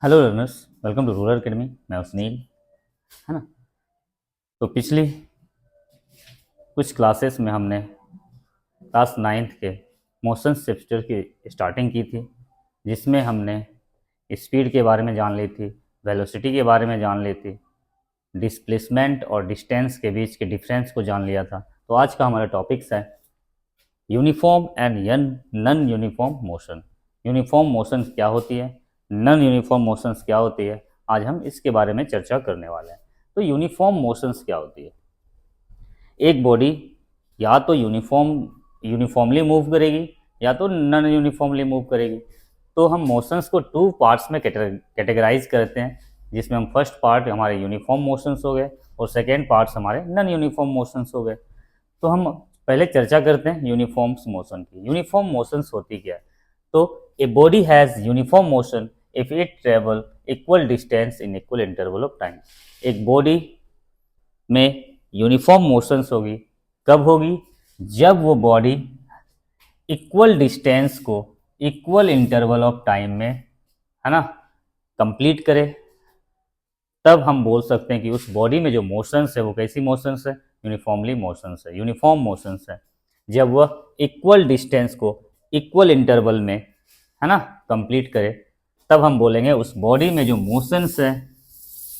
Hello learners, welcome to rural academy. मैं हूं सुनील, है ना। तो पिछली कुछ क्लासेस में हमने क्लास नाइन्थ के मोशन चैप्टर की स्टार्टिंग की थी, जिसमें हमने स्पीड के बारे में जान ली थी, वेलोसिटी के बारे में जान ली थी, डिस्प्लेसमेंट और डिस्टेंस के बीच के डिफरेंस को जान लिया था। तो आज का हमारा टॉपिक्स है uniform and non uniform motion. Uniform motions क्या होती है, नॉन यूनिफॉर्म मोशंस क्या होती है, आज हम इसके बारे में चर्चा करने वाले हैं। तो यूनिफॉर्म मोशंस क्या होती है? एक बॉडी या तो यूनिफॉर्मली मूव करेगी या तो नॉन यूनिफॉर्मली मूव करेगी। तो हम मोशंस को टू पार्ट्स में कैटेगराइज करते हैं, जिसमें हम फर्स्ट पार्ट हमारे यूनिफॉर्म मोशंस हो गए और सेकेंड पार्ट्स हमारे नॉन यूनिफॉर्म मोशंस हो गए। तो हम पहले चर्चा करते हैं यूनिफॉर्म मोशन की। यूनिफॉर्म मोशंस होती क्या है? तो a body has uniform motion if it travel equal distance in equal interval of time. एक बॉडी में यूनिफॉर्म मोशंस होगी, कब होगी? जब वो बॉडी इक्वल डिस्टेंस को इक्वल इंटरवल ऑफ टाइम में, है ना, कंप्लीट करे। तब हम बोल सकते हैं कि उस बॉडी में जो मोशंस है वो कैसी मोशंस है? यूनिफॉर्मली मोशंस है, यूनिफॉर्म मोशंस है। जब वह इक्वल डिस्टेंस को इक्वल इंटरवल में, है ना, कंप्लीट करे, तब हम बोलेंगे उस बॉडी में जो मोशंस है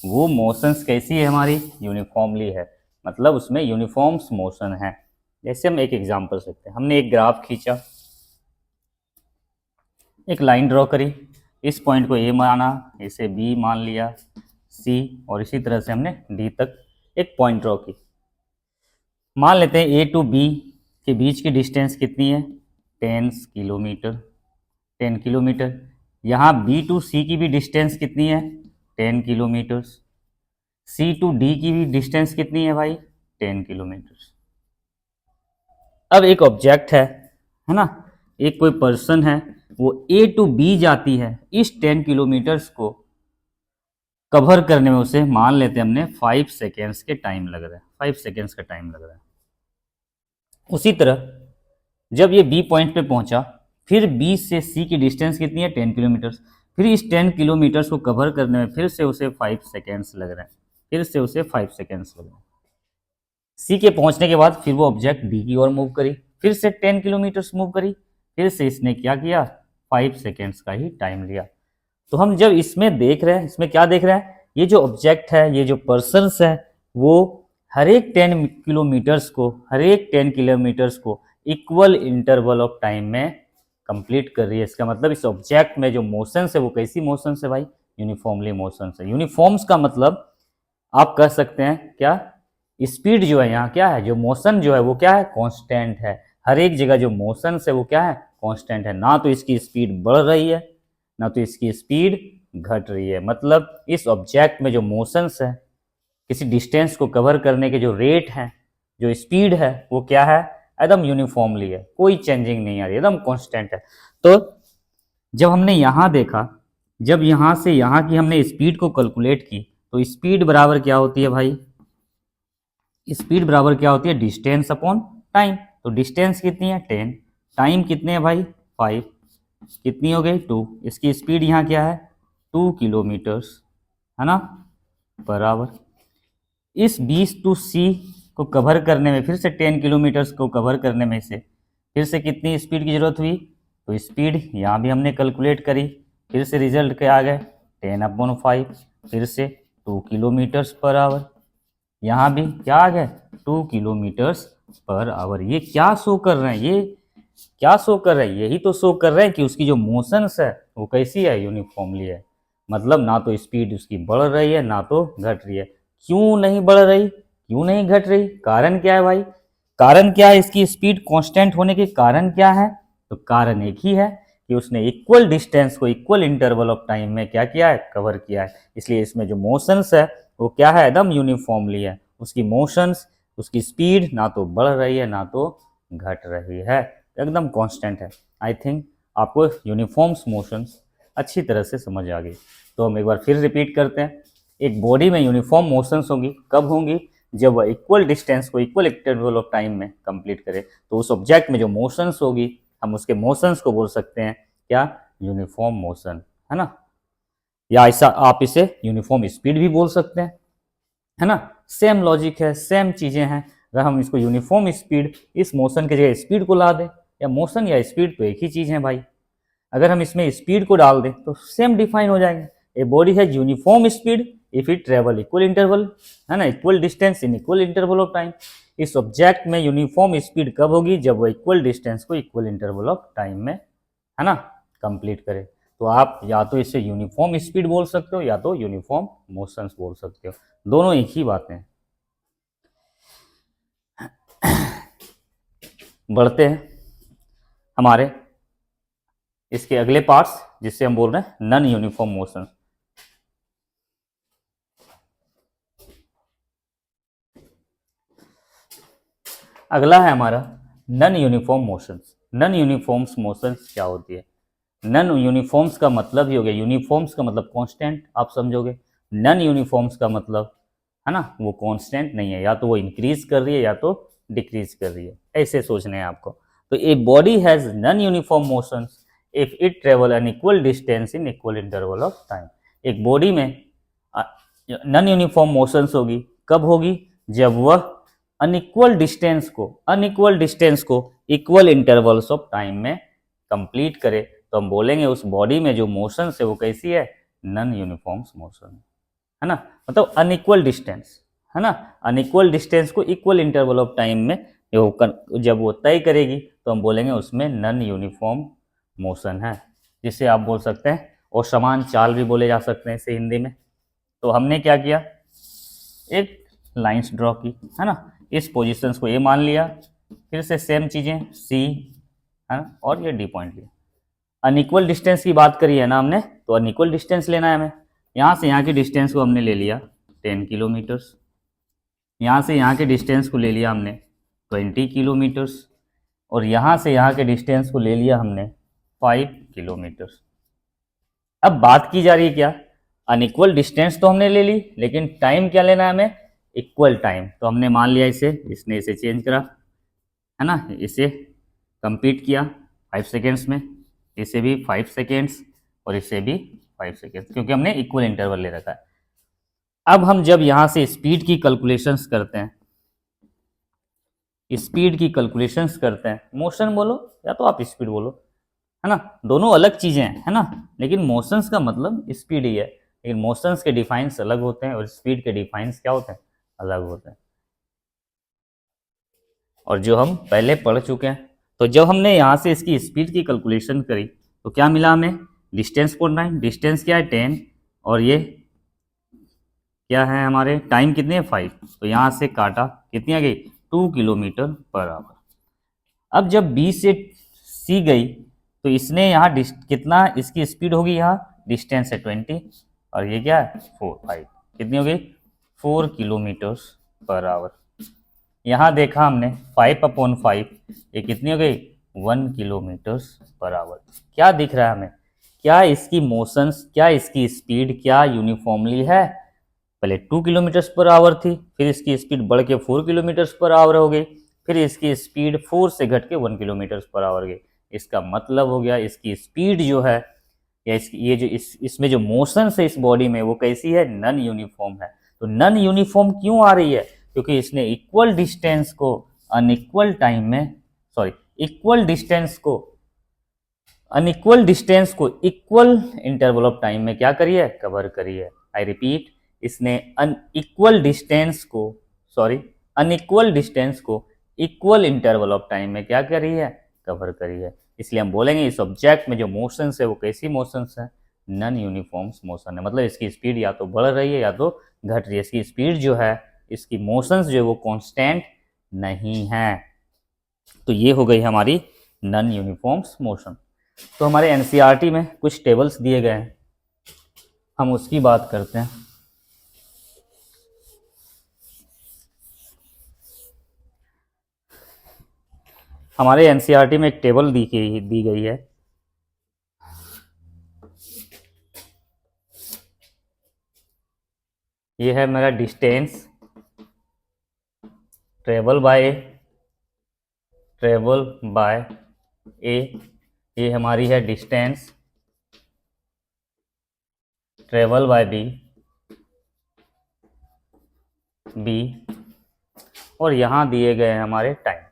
वो मोशंस कैसी है? हमारी यूनिफॉर्मली है, मतलब उसमें यूनिफॉर्म्स मोशन है। जैसे हम एक एग्जांपल सकते हैं, हमने एक ग्राफ खींचा, एक लाइन ड्रॉ करी, इस पॉइंट को ए माना, इसे बी मान लिया, सी, और इसी तरह से हमने डी तक एक पॉइंट ड्रॉ की। मान लेते हैं ए टू बी के बीच की डिस्टेंस कितनी है? 10 किलोमीटर। 10 किलोमीटर। यहाँ बी टू सी की भी डिस्टेंस कितनी है? 10 किलोमीटर्स। सी टू डी की भी डिस्टेंस कितनी है भाई? 10 किलोमीटर। अब एक ऑब्जेक्ट है ना, एक कोई पर्सन है, वो ए टू बी जाती है, इस 10 किलोमीटर्स को कवर करने में उसे मान लेते हैं हमने 5 सेकेंड्स के टाइम लग रहा है, 5 सेकेंड्स का टाइम लग रहा है। उसी तरह जब ये बी पॉइंट पे पहुंचा, फिर बी से सी की डिस्टेंस कितनी है? 10 किलोमीटर्स। फिर इस 10 किलोमीटर्स को कवर करने में फिर से उसे 5 सेकेंड्स लग रहे हैं, फिर से उसे 5 सेकेंड्स लग रहे हैं। सी के पहुंचने के बाद फिर वो ऑब्जेक्ट डी की ओर मूव करी, फिर से 10 किलोमीटर्स मूव करी, फिर से इसने क्या किया? 5 सेकेंड्स का ही टाइम लिया। तो हम जब इसमें देख रहे हैं, इसमें क्या देख रहे हैं? ये जो ऑब्जेक्ट है, ये जो पर्सन्स है, वो हर एक 10 किलोमीटर्स को इक्वल इंटरवल ऑफ टाइम में कंप्लीट कर रही है। इसका मतलब इस ऑब्जेक्ट में जो मोशंस है वो कैसी मोशंस है भाई? यूनिफॉर्मली मोशंस है। यूनिफॉर्म्स का मतलब आप कह सकते हैं क्या? स्पीड जो है यहाँ क्या है? जो मोशन जो है वो क्या है? कांस्टेंट है। हर एक जगह जो मोशन है वो क्या है? कांस्टेंट है। ना तो इसकी स्पीड बढ़ रही है, ना तो इसकी स्पीड घट रही है। मतलब इस ऑब्जेक्ट में जो मोशंस है, किसी डिस्टेंस को कवर करने के जो रेट है, जो स्पीड है, वो क्या है? एकदम यूनिफॉर्मली है, कोई चेंजिंग नहीं आ रही, एकदम कांस्टेंट है। तो जब हमने यहाँ देखा, जब यहाँ से यहाँ की हमने स्पीड को कैलकुलेट की, तो स्पीड बराबर क्या होती है भाई? स्पीड बराबर क्या होती है? Distance upon time. तो डिस्टेंस कितनी है? 10। टाइम कितने है भाई? 5। कितनी हो गई? 2। इसकी स्पीड यहाँ क्या है? 2 किलोमीटर्स, है ना, पर आवर। इस 20 टू सी को कवर करने में, फिर से 10 किलोमीटर्स को कवर करने में से फिर से कितनी स्पीड की जरूरत हुई? तो स्पीड यहाँ भी हमने कैलकुलेट करी, फिर से रिजल्ट क्या आ गए? 10/5, फिर से 2 किलोमीटर्स पर आवर। यहाँ भी क्या आ गए? 2 किलोमीटर्स पर आवर। ये क्या शो कर रहे हैं? ये क्या शो कर रहे हैं? यही तो शो कर रहे हैं कि उसकी जो मोशंस है वो कैसी है? यूनिफॉर्मली है। मतलब ना तो स्पीड उसकी बढ़ रही है, ना तो घट रही है। क्यों नहीं बढ़ रही, क्यों नहीं घट रही? कारण क्या है भाई? कारण क्या है? इसकी स्पीड कांस्टेंट होने के कारण क्या है? तो कारण एक ही है कि उसने इक्वल डिस्टेंस को इक्वल इंटरवल ऑफ टाइम में क्या किया है? कवर किया है। इसलिए इसमें जो मोशंस है वो क्या है? एकदम यूनिफॉर्मली है। उसकी मोशंस, उसकी स्पीड ना तो बढ़ रही है, ना तो घट रही है, एकदम कांस्टेंट है। आई थिंक आपको यूनिफॉर्म्स मोशंस अच्छी तरह से समझ आ गई। तो हम एक बार फिर रिपीट करते हैं। एक बॉडी में यूनिफॉर्म मोशंस होंगी, कब होंगी? जब वह इक्वल डिस्टेंस को इक्वल इंटरवल ऑफ टाइम में कंप्लीट करे। तो उस ऑब्जेक्ट में जो मोशंस होगी, हम उसके मोशंस को बोल सकते हैं क्या? यूनिफॉर्म मोशन, है ना। या ऐसा आप इसे यूनिफॉर्म स्पीड भी बोल सकते हैं, है ना। सेम लॉजिक है, सेम चीजें हैं। अगर हम इसको यूनिफॉर्म स्पीड, इस मोशन की जगह स्पीड को ला दें, या मोशन या स्पीड तो एक ही चीज है भाई, अगर हम इसमें स्पीड को डाल दें तो सेम डिफाइन हो जाएंगे। ए बॉडी है uniform speed if it travel equal interval, है ना, equal distance in equal interval of time. इस ऑब्जेक्ट में यूनिफॉर्म स्पीड कब होगी, जब वो इक्वल डिस्टेंस को इक्वल इंटरवल ऑफ टाइम में, है ना, कंप्लीट करे। तो आप या तो इसे यूनिफॉर्म स्पीड बोल सकते हो या तो यूनिफॉर्म मोशंस बोल सकते हो, दोनों एक ही बातें हैं। बढ़ते हैं हमारे इसके अगले पार्ट्स, जिससे हम बोल रहे हैं नॉन यूनिफॉर्म मोशन। अगला है हमारा non uniform motions. Non uniforms motions क्या होती है? नॉन यूनिफॉर्म्स का मतलब ही हो गया, यूनिफॉर्म्स का मतलब कांस्टेंट, आप समझोगे। नॉन यूनिफॉर्म्स का मतलब, है ना, वो कांस्टेंट नहीं है, या तो वो इंक्रीज कर रही है या तो डिक्रीज कर रही है, ऐसे सोचने हैं आपको। तो a body has non uniform motions if it travel an equal distance in equal interval of time. एक बॉडी में नॉन यूनिफॉर्म मोशंस होगी, कब होगी, जब वह अनइक्वल डिस्टेंस को इक्वल इंटरवल्स ऑफ टाइम में कंप्लीट करे। तो हम बोलेंगे उस बॉडी में जो मोशन है वो कैसी है, नॉन यूनिफॉर्म मोशन, है ना, मतलब अनइक्वल डिस्टेंस, है ना, अनइक्वल डिस्टेंस को इक्वल इंटरवल ऑफ टाइम में जब वो तय करेगी तो हम बोलेंगे उसमें नॉन यूनिफॉर्म मोशन है, जिसे आप बोल सकते हैं और समान चाल भी बोले जा सकते हैं इसे हिंदी में। तो हमने क्या किया, एक लाइंस ड्रॉ की, है ना, इस पोजीशंस को ए मान लिया, फिर से सेम चीजें सी, है ना, और ये डी पॉइंट लिया। अनइक्वल डिस्टेंस की बात करी है ना हमने, तो अनइक्वल डिस्टेंस लेना है हमें। यहाँ से यहाँ की डिस्टेंस को हमने ले लिया 10 किलोमीटर्स, यहाँ से यहाँ के डिस्टेंस को ले लिया हमने 20 किलोमीटर्स, और यहाँ से यहाँ के डिस्टेंस को ले लिया हमने 5 किलोमीटर्स। अब बात की जा रही है क्या, अनइक्वल डिस्टेंस तो हमने ले ली, लेकिन टाइम क्या लेना है हमें, इक्वल टाइम। तो हमने मान लिया इसे, इसने इसे चेंज करा, है ना, इसे कंप्लीट किया 5 सेकेंड्स में, इसे भी 5 सेकेंड्स और इसे भी 5 सेकेंड्स, क्योंकि हमने इक्वल इंटरवल ले रखा है। अब हम जब यहाँ से स्पीड की कैलकुलेशंस करते हैं, स्पीड की कैलकुलेशंस करते हैं, मोशन बोलो या तो आप स्पीड बोलो, है ना, दोनों अलग चीजें हैं, है ना, लेकिन मोशंस का मतलब स्पीड ही है, लेकिन मोशंस के डिफाइंस अलग होते हैं और स्पीड के डिफाइंस क्या होते हैं, अलग होते हैं, और जो हम पहले पढ़ चुके हैं। तो जब हमने यहाँ से इसकी स्पीड की कैलकुलेशन करी तो क्या मिला हमें, डिस्टेंस 9, डिस्टेंस क्या है 10, और ये क्या है हमारे, टाइम कितने 5, तो यहाँ से काटा कितनी आ गई 2 किलोमीटर पर आवर। अब जब बी से सी गई तो इसने यहाँ कितना इसकी स्पीड होगी, यहाँ डिस्टेंस है 20 और ये क्या है 5, कितनी हो गई 4 किलोमीटर पर आवर। यहाँ देखा हमने 5/5, ये कितनी हो गई 1 किलोमीटर पर आवर। क्या दिख रहा है हमें, क्या इसकी मोशंस, क्या इसकी स्पीड क्या यूनिफॉर्मली है, पहले 2 किलोमीटर पर आवर थी, फिर इसकी स्पीड बढ़ के 4 किलोमीटर पर आवर हो गई, फिर इसकी स्पीड 4 से घट के 1 किलोमीटर पर आवर गई। इसका मतलब हो गया इसकी स्पीड जो है, या इसकी ये जो इसमें जो मोशन है इस बॉडी में वो कैसी है, नॉन यूनिफॉर्म है। तो नॉन यूनिफॉर्म क्यों आ रही है, क्योंकि इसने इक्वल डिस्टेंस को अनइक्वल टाइम में, सॉरी, इक्वल डिस्टेंस को अनइक्वल डिस्टेंस को इक्वल इंटरवल ऑफ टाइम में क्या करी है, कवर करी है। आई रिपीट, इसने अनइक्वल डिस्टेंस को, सॉरी, अनइक्वल डिस्टेंस को इक्वल इंटरवल ऑफ टाइम में क्या करी है, कवर करी है। इसलिए हम बोलेंगे इस ऑब्जेक्ट में जो मोशंस है वो कैसी मोशंस है, नॉन यूनिफॉर्म्स मोशन है, मतलब इसकी स्पीड या तो बढ़ रही है या तो घट रही है, इसकी स्पीड जो है, इसकी मोशंस जो है वो कांस्टेंट नहीं है। तो ये हो गई हमारी नॉन यूनिफॉर्म्स मोशन। तो हमारे एनसीईआरटी में कुछ टेबल्स दिए गए हैं, हम उसकी बात करते हैं। हमारे एनसीईआरटी में एक टेबल दी गई है, ये है मेरा डिस्टेंस ट्रेवल बाय ए, ये हमारी है डिस्टेंस ट्रेवल बाय बी और यहाँ दिए गए हैं हमारे टाइम।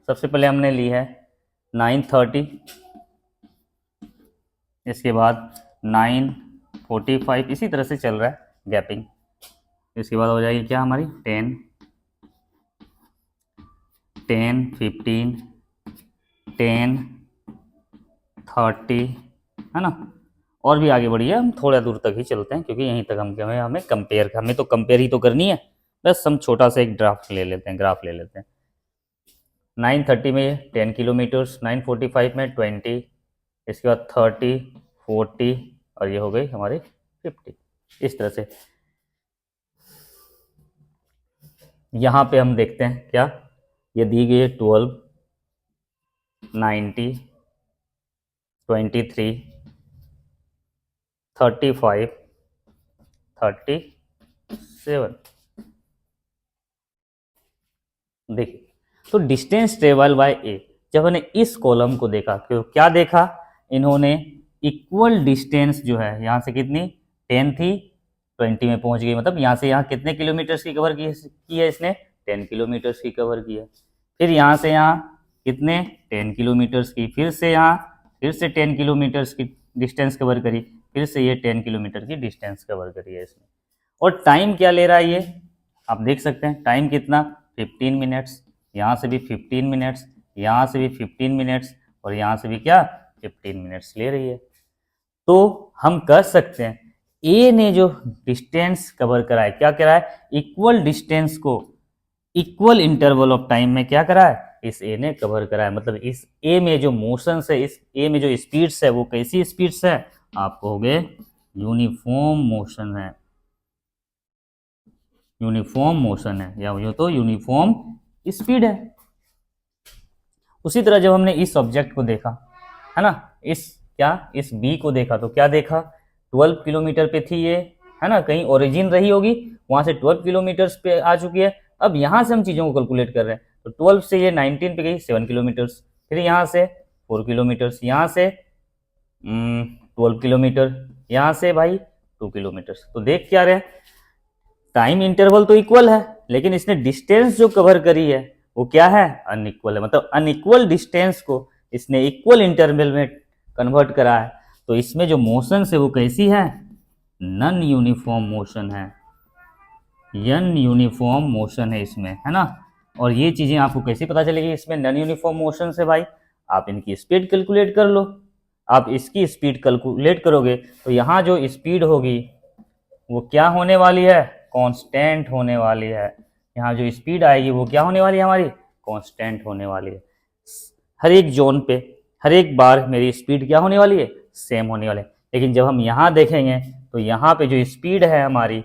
सबसे पहले हमने ली है 9:30, इसके बाद 9:45, इसी तरह से चल रहा है गैपिंग। इसके बाद हो जाएगी क्या हमारी 10, 15, 10:30, है ना। और भी आगे बढ़िए, हम थोड़ा दूर तक ही चलते हैं क्योंकि यहीं तक हमें कंपेयर, हमें तो कंपेयर ही तो करनी है। बस हम छोटा सा एक ग्राफ ले लेते हैं। 9:30 में 10 किलोमीटर्स, 9:45 में 20, इसके बाद 30, 40 और ये हो गई हमारी 50। इस तरह से यहाँ पे हम देखते हैं क्या ये दी गई है 12, 90, 23, 35, 37। देखिए तो डिस्टेंस ट्रेवल बाय ए, जब हमने इस कॉलम को देखा तो क्या देखा, इन्होंने इक्वल डिस्टेंस जो है यहाँ से कितनी 10 थी 20 में पहुंच गई, मतलब यहाँ से यहाँ कितने किलोमीटर्स की कवर की है इसने 10 किलोमीटर्स की कवर की है। फिर यहाँ से यहाँ कितने 10 किलोमीटर्स की, फिर से यहाँ फिर से 10 किलोमीटर्स की डिस्टेंस कवर करी, फिर से ये 10 किलोमीटर की डिस्टेंस कवर करी है इसने। और टाइम क्या ले रहा है ये आप देख सकते हैं, टाइम कितना 15 मिनट्स, यहाँ से भी 15 मिनट्स, यहाँ से भी 15 मिनट्स और यहाँ से भी क्या 15 मिनट्स ले रही है। तो हम कह सकते हैं ए ने जो डिस्टेंस कवर करा है, क्या करा है, इक्वल डिस्टेंस को इक्वल इंटरवल ऑफ टाइम में क्या करा है, इस ए ने कवर करा है। मतलब इस ए में जो मोशन है, इस ए में जो स्पीड्स है वो कैसी स्पीड्स है, आपको हो गए यूनिफॉर्म मोशन है, यूनिफॉर्म मोशन है या यो तो यूनिफॉर्म स्पीड है। उसी तरह जब हमने इस ऑब्जेक्ट को देखा है ना, इस बी को देखा तो क्या देखा 12 किलोमीटर पे थी ये, है ना, कहीं ओरिजिन रही होगी, वहां से 12 किलोमीटर पे आ चुकी है। अब यहां से हम चीजों को कैलकुलेट कर रहे हैं तो 12 से ये 19 पे गई 7 किलोमीटर्स, फिर यहाँ से 4 किलोमीटर्स, यहाँ से 12 किलोमीटर, यहाँ से भाई 2 किलोमीटर्स। तो देख क्या रहे, टाइम इंटरवल तो इक्वल है लेकिन इसने डिस्टेंस जो कवर करी है वो क्या है, अनइक्वल है। मतलब अनइक्वल डिस्टेंस को इसने इक्वल इंटरवल में कन्वर्ट करा है। तो इसमें जो मोशन है वो कैसी है, नॉन यूनिफॉर्म मोशन है, नॉन यूनिफॉर्म मोशन है इसमें, है ना। और ये चीजें आपको कैसे पता चलेगी इसमें नॉन यूनिफॉर्म मोशन से, भाई आप इनकी स्पीड कैलकुलेट कर लो। आप इसकी स्पीड कैलकुलेट करोगे तो यहाँ जो स्पीड होगी वो क्या होने वाली है, कांस्टेंट होने वाली है। यहाँ जो स्पीड आएगी वो क्या होने वाली है, हमारी कांस्टेंट होने वाली है। हर एक जोन पे हर एक बार मेरी स्पीड क्या होने वाली है, सेम होने वाली है। लेकिन जब हम यहाँ देखेंगे तो यहाँ पे जो स्पीड है हमारी,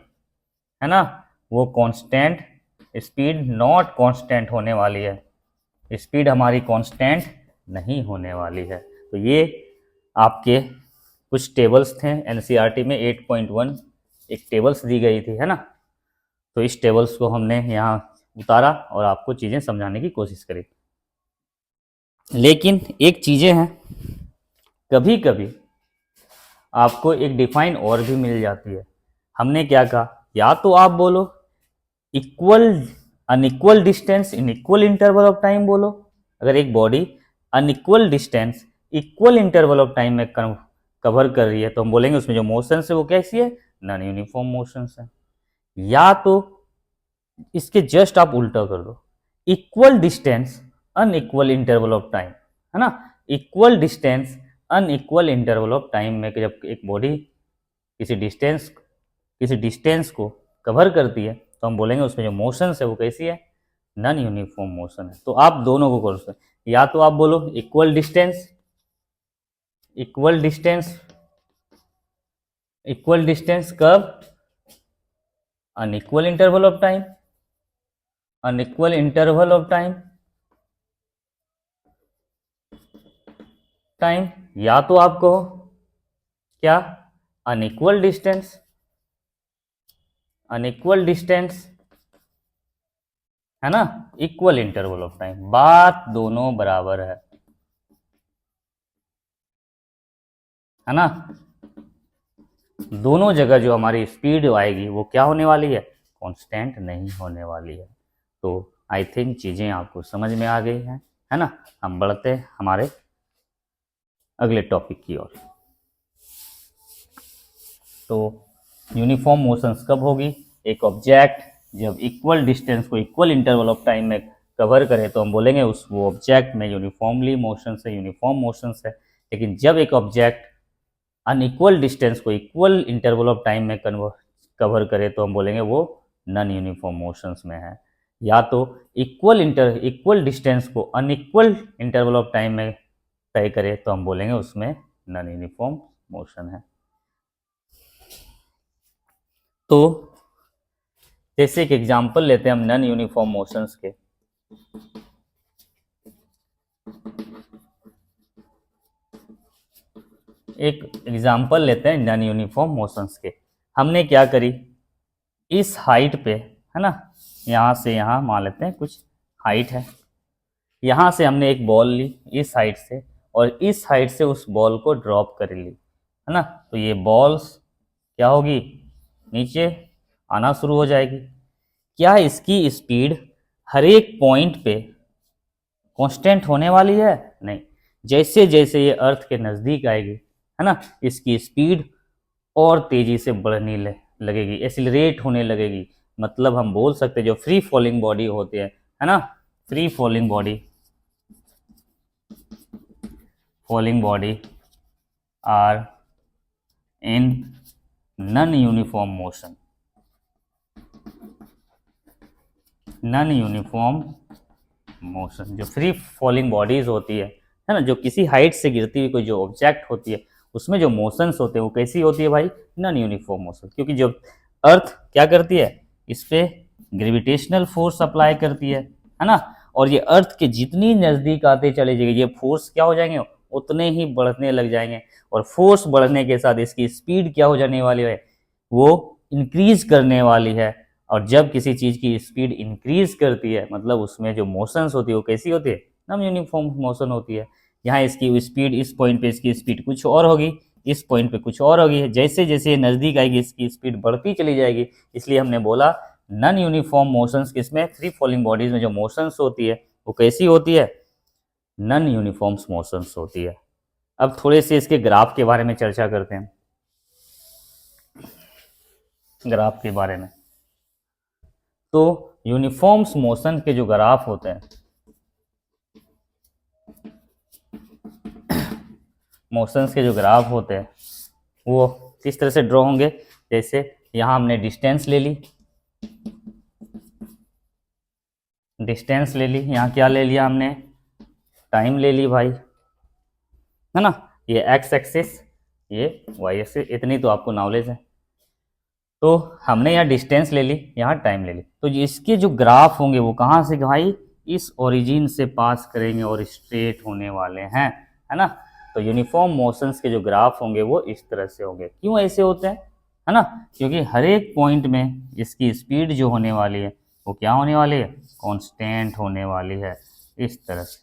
है ना, वो कांस्टेंट स्पीड नॉट कांस्टेंट होने वाली है, स्पीड हमारी कांस्टेंट नहीं होने वाली है। तो ये आपके कुछ टेबल्स थे एनसीईआरटी में 8.1 एक टेबल्स दी गई थी, है ना। तो इस टेबल्स को हमने यहाँ उतारा और आपको चीज़ें समझाने की कोशिश करी। लेकिन एक चीज़ें हैं, कभी कभी आपको एक डिफाइन और भी मिल जाती है। हमने क्या कहा, या तो आप बोलो equal unequal distance in equal interval of time बोलो। अगर एक body unequal distance equal interval of time में कवर कर रही है तो हम बोलेंगे उसमें जो मोशन है वो कैसी है, नॉन यूनिफॉर्म मोशन है। या तो इसके जस्ट आप उल्टा कर दो, equal distance unequal interval of time, है ना। Equal distance unequal interval of time में जब एक बॉडी किसी डिस्टेंस को कवर करती है तो हम बोलेंगे उसमें जो मोशन है वो कैसी है, नॉन यूनिफॉर्म मोशन है। तो आप दोनों को कर सकते, या तो आप बोलो इक्वल डिस्टेंस कब, unequal interval of time, unequal interval of time, या तो आप कहो क्या, अनइक्वल डिस्टेंस, है ना, इक्वल इंटरवल ऑफ टाइम। बात दोनों बराबर है है ना, दोनों जगह जो हमारी स्पीड आएगी वो क्या होने वाली है, कांस्टेंट नहीं होने वाली है। तो आई थिंक चीज़ें आपको समझ में आ गई हैं, है ना। हम बढ़ते हैं हमारे अगले टॉपिक की ओर। तो यूनिफॉर्म मोशंस कब होगी, एक ऑब्जेक्ट जब इक्वल डिस्टेंस को इक्वल इंटरवल ऑफ टाइम में कवर करे तो हम बोलेंगे उस वो ऑब्जेक्ट में यूनिफॉर्मली मोशन है, यूनिफॉर्म मोशंस है। लेकिन जब एक ऑब्जेक्ट अनइक्वल डिस्टेंस को इक्वल इंटरवल ऑफ टाइम में कवर करे तो हम बोलेंगे वो नॉन यूनिफॉर्म मोशंस में है। या तो इक्वल डिस्टेंस को अनइक्वल इंटरवल ऑफ टाइम में तय करे तो हम बोलेंगे उसमें नॉन यूनिफॉर्म मोशन है। तो जैसे एक एग्जांपल लेते हैं हम नॉन यूनिफॉर्म मोशंस के। एक एग्जांपल लेते हैं नॉन यूनिफॉर्म मोशंस के। हमने क्या करी, इस हाइट पे, है ना, यहाँ से यहाँ मान लेते हैं कुछ हाइट है, यहाँ से हमने एक बॉल ली इस हाइट से और इस हाइट से उस बॉल को ड्रॉप कर ली, है ना। तो ये बॉल्स क्या होगी, नीचे आना शुरू हो जाएगी। क्या इसकी स्पीड हर एक पॉइंट पे कांस्टेंट होने वाली है, नहीं। जैसे जैसे ये अर्थ के नज़दीक आएगी, है ना, इसकी स्पीड और तेजी से बढ़ने लगेगी, एक्सीलरेट होने लगेगी। मतलब हम बोल सकते हैं जो फ्री फॉलिंग बॉडी होती है ना, free falling body are in non uniform motion, non uniform motion. जो फ्री फॉलिंग बॉडीज होती है ना, जो किसी हाइट से गिरती हुई कोई जो ऑब्जेक्ट होती है उसमें जो मोशंस होते हैं वो कैसी होती है भाई, नॉन यूनिफॉर्म मोशन। क्योंकि जो अर्थ क्या करती है, इस पे ग्रेविटेशनल फोर्स अप्लाई करती है ना, और ये अर्थ के जितनी नज़दीक आते चले जाएंगे ये फोर्स क्या हो जाएंगे, उतने ही बढ़ने लग जाएंगे। और फोर्स बढ़ने के साथ इसकी स्पीड क्या हो जाने वाली है, वो इंक्रीज करने वाली है। और जब किसी चीज़ की स्पीड इंक्रीज करती है मतलब उसमें जो मोशंस होती है वो कैसी होती है, नॉन यूनिफॉर्म मोशन होती है। यहाँ इसकी स्पीड, इस पॉइंट पे इसकी स्पीड कुछ और होगी, इस पॉइंट पे कुछ और होगी। जैसे जैसे ये नज़दीक आएगी इसकी स्पीड बढ़ती चली जाएगी। इसलिए हमने बोला नॉन यूनिफॉर्म मोशंस किसमें, फ्री फॉलिंग बॉडीज में जो मोशंस होती है वो कैसी होती है, नॉन यूनिफॉर्म मोशंस होती है। अब थोड़े से इसके ग्राफ के बारे में चर्चा करते हैं, ग्राफ के बारे में। तो यूनिफॉर्म्स मोशन के जो ग्राफ होते हैं, मोशंस के जो ग्राफ होते हैं वो किस तरह से ड्रॉ होंगे। जैसे यहाँ हमने डिस्टेंस ले ली, यहाँ क्या ले लिया हमने, टाइम ले ली भाई, है ना। ये एक्स एक्सिस, ये वाई एक्सिस, इतनी तो आपको नॉलेज है। तो हमने यहाँ डिस्टेंस ले ली, यहाँ टाइम ले ली। तो इसके जो ग्राफ होंगे वो कहाँ से भाई, इस ओरिजिन से पास करेंगे और स्ट्रेट होने वाले हैं, है ना। तो यूनिफॉर्म मोशंस के जो ग्राफ होंगे वो इस तरह से होंगे। क्यों ऐसे होते हैं, है ना, क्योंकि हर एक पॉइंट में इसकी स्पीड जो होने वाली है वो क्या होने वाली है, कांस्टेंट होने वाली है, इस तरह से,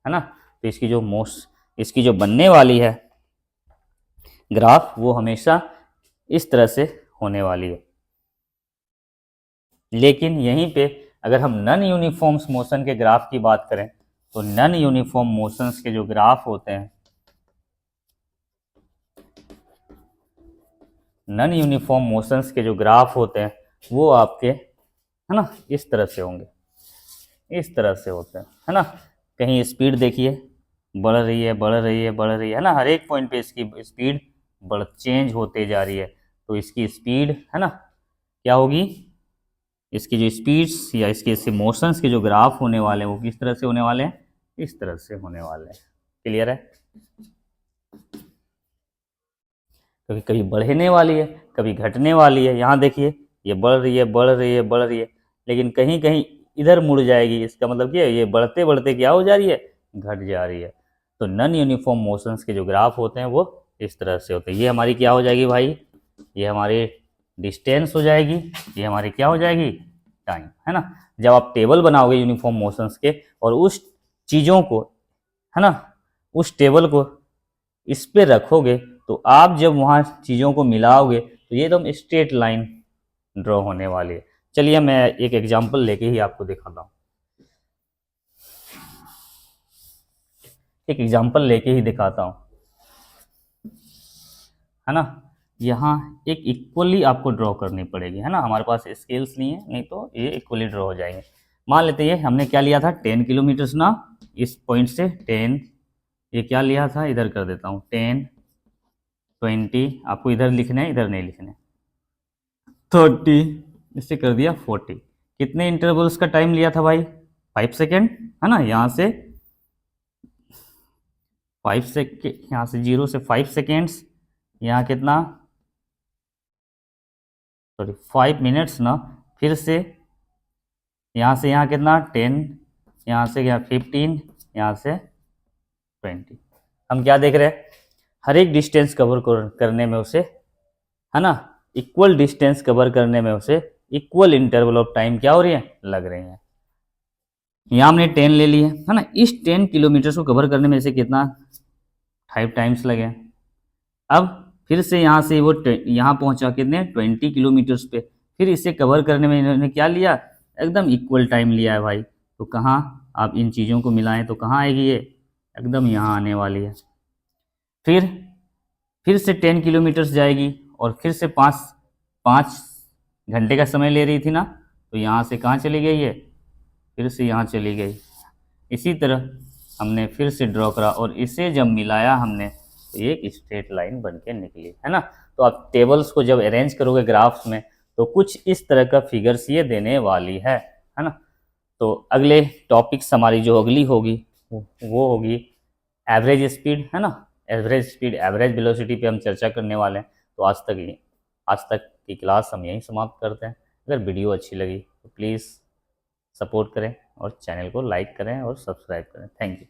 है ना। तो इसकी जो बनने वाली है ग्राफ वो हमेशा इस तरह से होने वाली है। लेकिन यहीं पे अगर हम नॉन यूनिफॉर्म्स मोशन के ग्राफ की बात करें तो नॉन यूनिफॉर्म मोशंस के जो ग्राफ होते हैं, नॉन यूनिफॉर्म मोशंस के जो ग्राफ होते हैं वो आपके, है ना, इस तरह से होंगे, इस तरह से होते हैं, है ना। कहीं स्पीड देखिए बढ़ रही है, बढ़ रही है, बढ़ रही है ना, हर एक पॉइंट पे इसकी स्पीड चेंज होते जा रही है। तो इसकी स्पीड, है ना, क्या होगी, इसकी जो स्पीड्स या इसके मोशंस के जो ग्राफ होने वाले हैं वो किस तरह से होने वाले हैं, इस तरह से होने वाले हैं। क्लियर है। कभी कभी बढ़ने वाली है, कभी घटने वाली है। यहाँ देखिए ये बढ़ रही है, बढ़ रही है, बढ़ रही है, लेकिन कहीं कहीं इधर मुड़ जाएगी। इसका मतलब क्या है, ये बढ़ते बढ़ते क्या हो जा रही है, घट जा रही है। तो नॉन यूनिफॉर्म मोशंस के जो ग्राफ होते हैं वो इस तरह से होते हैं। ये हमारी क्या हो जाएगी भाई, ये हमारी डिस्टेंस हो जाएगी, ये हमारी क्या हो जाएगी, टाइम, है ना। जब आप टेबल बनाओगे यूनिफॉर्म मोशंस के और उस चीज़ों को, है ना, उस टेबल को इस पे रखोगे तो आप जब वहाँ चीज़ों को मिलाओगे तो ये एकदम स्ट्रेट लाइन ड्रॉ होने वाली है। चलिए मैं एक एग्जांपल लेके ही आपको दिखाता हूँ, एक एग्जांपल लेके ही दिखाता हूँ, है ना। यहाँ एक इक्वली आपको ड्रॉ करनी पड़ेगी, है ना। हमारे पास स्केल्स नहीं है, नहीं तो ये इक्वली ड्रॉ हो जाएंगे। मान लेते हैं हमने क्या लिया था 10 किलोमीटर्स ना, इस पॉइंट से 10, ये क्या लिया था, इधर कर देता हूँ 10, 20, आपको इधर लिखना है, इधर नहीं लिखना है, 30, इससे कर दिया 40। कितने इंटरवल्स का टाइम लिया था भाई, 5 सेकेंड, है ना। यहाँ से 5 सेकेंड, यहाँ से 0 से 5 सेकेंड्स, यहाँ कितना, सॉरी 5 मिनट्स ना, फिर से यहाँ कितना 10, यहाँ से क्या 15, यहाँ से 20। हम क्या देख रहे हैं, हर एक डिस्टेंस कवर करने में उसे, है ना, इक्वल डिस्टेंस कवर करने में उसे इक्वल इंटरवल ऑफ टाइम क्या हो रही है, लग रही है। यहाँ हमने 10 ले ली है ना। इस 10 किलोमीटर को कवर करने में से कितना 5 टाइम्स लगे। अब फिर से यहाँ से वो यहाँ पहुँचा कितने 20 किलोमीटर्स पे, फिर इसे कवर करने में इन्होंने क्या लिया, एकदम इक्वल टाइम लिया है भाई। तो कहाँ आप इन चीज़ों को मिलाएं तो कहाँ आएगी ये, एकदम यहाँ आने वाली है। फिर से 10 किलोमीटर्स जाएगी और फिर से 5 घंटे का समय ले रही थी ना, तो यहाँ से कहाँ चली गई है, फिर से यहाँ चली गई। इसी तरह हमने फिर से ड्रॉ करा और इसे जब मिलाया हमने तो ये एक स्ट्रेट लाइन बन के निकली, है ना। तो आप टेबल्स को जब अरेंज करोगे ग्राफ्स में तो कुछ इस तरह का फिगर्स ये देने वाली है ना। तो अगले टॉपिक्स हमारी जो अगली होगी वो होगी एवरेज स्पीड, है ना। एवरेज स्पीड, एवरेज वेलोसिटी पे हम चर्चा करने वाले हैं। तो आज तक की क्लास हम यहीं समाप्त करते हैं। अगर वीडियो अच्छी लगी तो प्लीज़ सपोर्ट करें और चैनल को लाइक करें और सब्सक्राइब करें। Thank you.